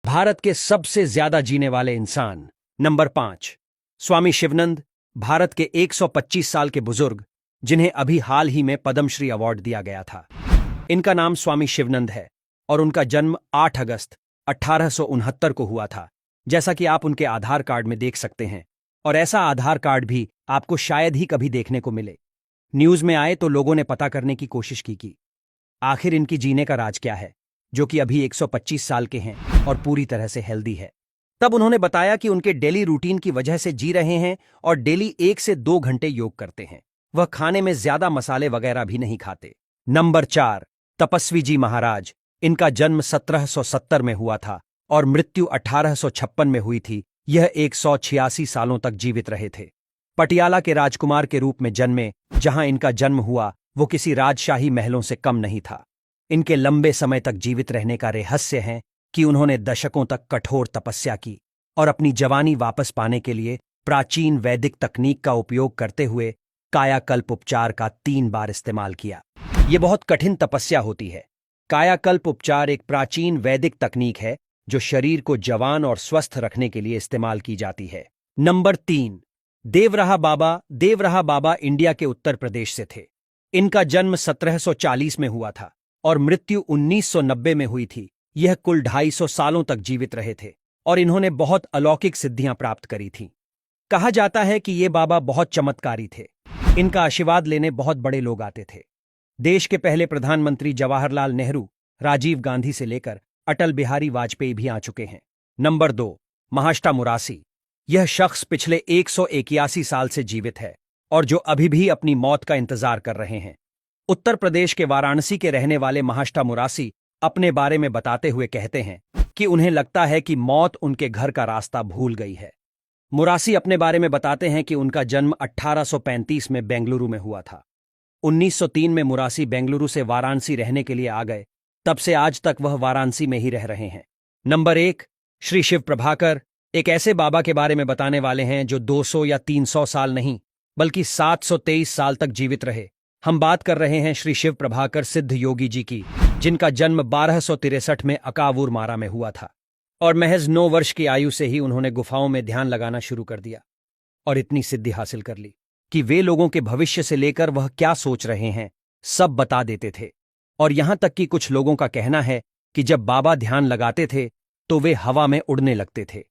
भारत के सबसे ज्यादा जीने वाले इंसान। नंबर 5, स्वामी शिवानंद। भारत के 125 साल के बुजुर्ग, जिन्हें अभी हाल ही में पद्मश्री अवार्ड दिया गया था। इनका नाम स्वामी शिवानंद है और उनका जन्म 8 अगस्त 1869 को हुआ था, जैसा कि आप उनके आधार कार्ड में देख सकते हैं। और ऐसा आधार कार्ड भी आपको शायद ही कभी देखने को मिले। न्यूज में आए तो लोगों ने पता करने की कोशिश की आखिर इनकी जीने का राज क्या है, जो कि अभी 125 साल के हैं और पूरी तरह से हेल्दी है। तब उन्होंने बताया कि उनके डेली रूटीन की वजह से जी रहे हैं और डेली 1 से 2 घंटे योग करते हैं। वह खाने में ज्यादा मसाले वगैरह भी नहीं खाते। नंबर 4, तपस्वी जी महाराज। इनका जन्म 1770 में हुआ था और मृत्यु 1856 में हुई थी। यह 186 सालों तक जीवित रहे थे। पटियाला के राजकुमार के रूप में जन्मे। जहां इनका जन्म हुआ वो किसी राजशाही महलों से कम नहीं था। इनके लंबे समय तक जीवित रहने का रहस्य है कि उन्होंने दशकों तक कठोर तपस्या की और अपनी जवानी वापस पाने के लिए प्राचीन वैदिक तकनीक का उपयोग करते हुए कायाकल्प उपचार का 3 बार इस्तेमाल किया। ये बहुत कठिन तपस्या होती है। कायाकल्प उपचार एक प्राचीन वैदिक तकनीक है जो शरीर को जवान और स्वस्थ रखने के लिए इस्तेमाल की जाती है। नंबर 3, देवराहा बाबा। देवराहा बाबा इंडिया के उत्तर प्रदेश से थे। इनका जन्म 1740 में हुआ था और मृत्यु 1990 में हुई थी। यह कुल 250 सालों तक जीवित रहे थे और इन्होंने बहुत अलौकिक सिद्धियां प्राप्त करी थीं। कहा जाता है कि ये बाबा बहुत चमत्कारी थे। इनका आशीर्वाद लेने बहुत बड़े लोग आते थे। देश के पहले प्रधानमंत्री जवाहरलाल नेहरू, राजीव गांधी से लेकर अटल बिहारी वाजपेयी भी आ चुके हैं। नंबर 2, महाष्टा मुरासी। यह शख्स पिछले 181 साल से जीवित है और जो अभी भी अपनी मौत का इंतजार कर रहे हैं। उत्तर प्रदेश के वाराणसी के रहने वाले महाष्टा मुरासी अपने बारे में बताते हुए कहते हैं कि उन्हें लगता है कि मौत उनके घर का रास्ता भूल गई है। मुरासी अपने बारे में बताते हैं कि उनका जन्म 1835 में बेंगलुरु में हुआ था। 1903 में मुरासी बेंगलुरु से वाराणसी रहने के लिए आ गए। तब से आज तक वह वाराणसी में ही रह रहे हैं। नंबर 1, श्री शिव प्रभाकर। एक ऐसे बाबा के बारे में बताने वाले हैं जो 200 या 300 साल नहीं बल्कि 723 साल तक जीवित रहे। हम बात कर रहे हैं श्री शिव प्रभाकर सिद्ध योगी जी की, जिनका जन्म 1263 में अकावूर मारा में हुआ था और महज 9 वर्ष की आयु से ही उन्होंने गुफाओं में ध्यान लगाना शुरू कर दिया और इतनी सिद्धि हासिल कर ली कि वे लोगों के भविष्य से लेकर वह क्या सोच रहे हैं सब बता देते थे। और यहां तक कि कुछ लोगों का कहना है कि जब बाबा ध्यान लगाते थे तो वे हवा में उड़ने लगते थे।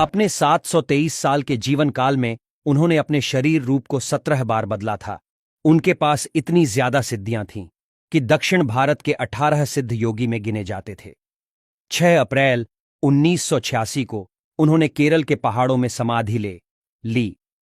अपने 723 साल के जीवन काल में उन्होंने अपने शरीर रूप को 17 बार बदला था। उनके पास इतनी ज्यादा सिद्धियां थीं कि दक्षिण भारत के 18 सिद्ध योगी में गिने जाते थे। 6 अप्रैल 1986 को उन्होंने केरल के पहाड़ों में समाधि ले ली